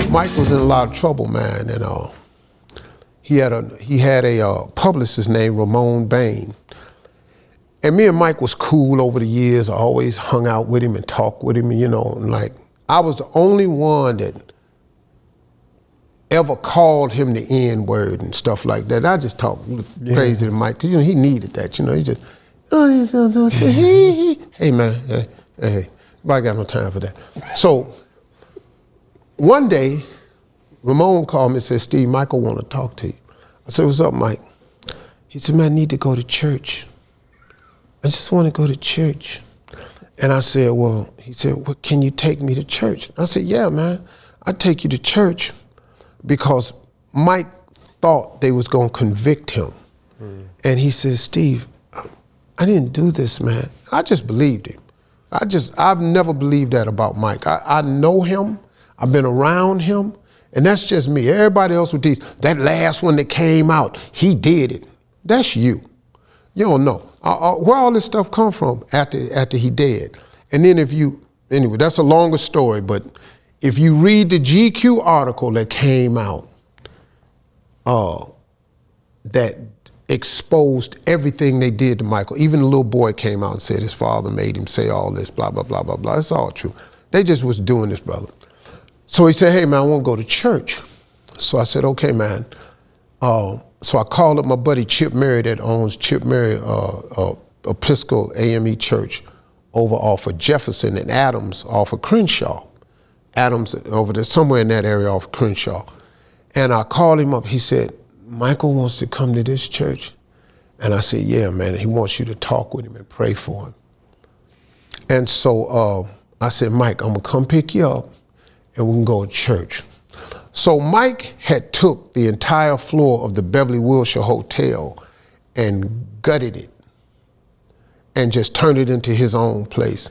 Mike was in a lot of trouble, man, and he had a publicist named Ramon Bain. And me and Mike was cool over the years. I always hung out with him and talked with him, and, and like, I was the only one that ever called him the N-word and stuff like that. I just talked crazy to Mike, because, he needed that, he just, hey, man, hey, nobody got no time for that. So, one day, Ramon called me and said, Steve, Michael want to talk to you. I said, what's up, Mike? He said, man, I need to go to church. I just want to go to church. And I said, he said, well, can you take me to church? I said, yeah, man, I'll take you to church, because Mike thought they was going to convict him. And he said, Steve, I didn't do this, man. I just believed him. I've never believed that about Mike. I know him, I've been around him, and that's just me. Everybody else with these, that last one that came out, he did it. That's you. You don't know. Where all this stuff come from after he dead. And then anyway, that's a longer story, but if you read the GQ article that came out, that exposed everything they did to Michael. Even the little boy came out and said his father made him say all this, blah, blah, blah, blah, blah. It's all true. They just was doing this, brother. So he said, hey, man, I want to go to church. So I said, okay, man. So I called up my buddy Chip Murray that owns Chip Murray Episcopal AME Church over off of Jefferson and Adams off of Crenshaw. Adams over there, somewhere in that area off of Crenshaw. And I called him up. He said, Michael wants to come to this church. And I said, yeah, man, he wants you to talk with him and pray for him. And so I said, Mike, I'm gonna come pick you up and we can go to church. So Mike had took the entire floor of the Beverly Wilshire Hotel and gutted it and just turned it into his own place.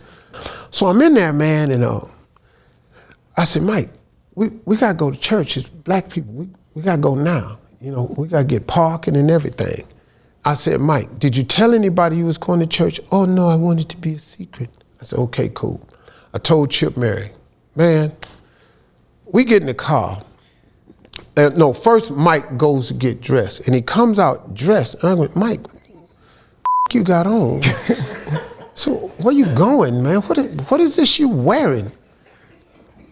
So I'm in there, man, and I said, Mike, we gotta go to church. It's black people, we gotta go now. We gotta get parking and everything. I said, Mike, did you tell anybody you was going to church? Oh no, I wanted it to be a secret. I said, okay, cool. I told Chip Murray, man, we get in the car. No, first Mike goes to get dressed, and he comes out dressed, and I went, Mike, what you got on? So where you going, man? What is this you wearing?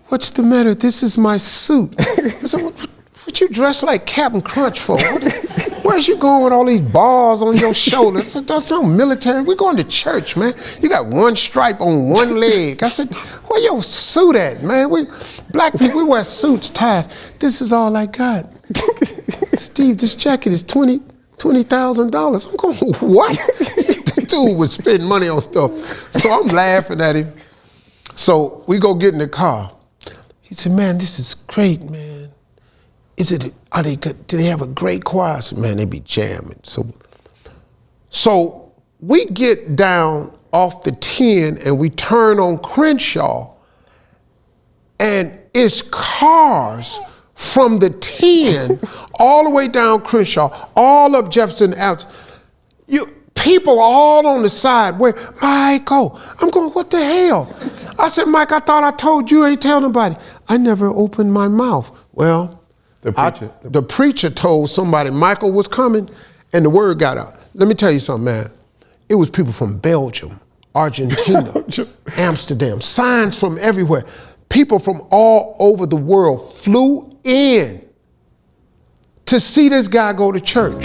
What's the matter? This is my suit. I said, what you dressed like Captain Crunch for? Where's you going with all these bars on your shoulders? That's no military. We're going to church, man. You got one stripe on one leg. I said, where your suit at, man? Black people, we wear suits, ties. This is all I got. Steve, this jacket is $20,000. I'm going, what? The dude would spend money on stuff. So I'm laughing at him. So we go get in the car. He said, man, this is great, man. Are they good? Do they have a great choir? I said, man, they be jamming. So we get down off the 10 and we turn on Crenshaw, and it's cars from the 10 all the way down Crenshaw, all up Jefferson Avenue. People all on the side. Where, Michael? I'm going, what the hell? I said, Mike, I thought I told you, ain't tell nobody. I never opened my mouth. Well, the preacher told somebody Michael was coming, and the word got out. Let me tell you something, man. It was people from Belgium, Argentina, Amsterdam, signs from everywhere. People from all over the world flew in to see this guy go to church.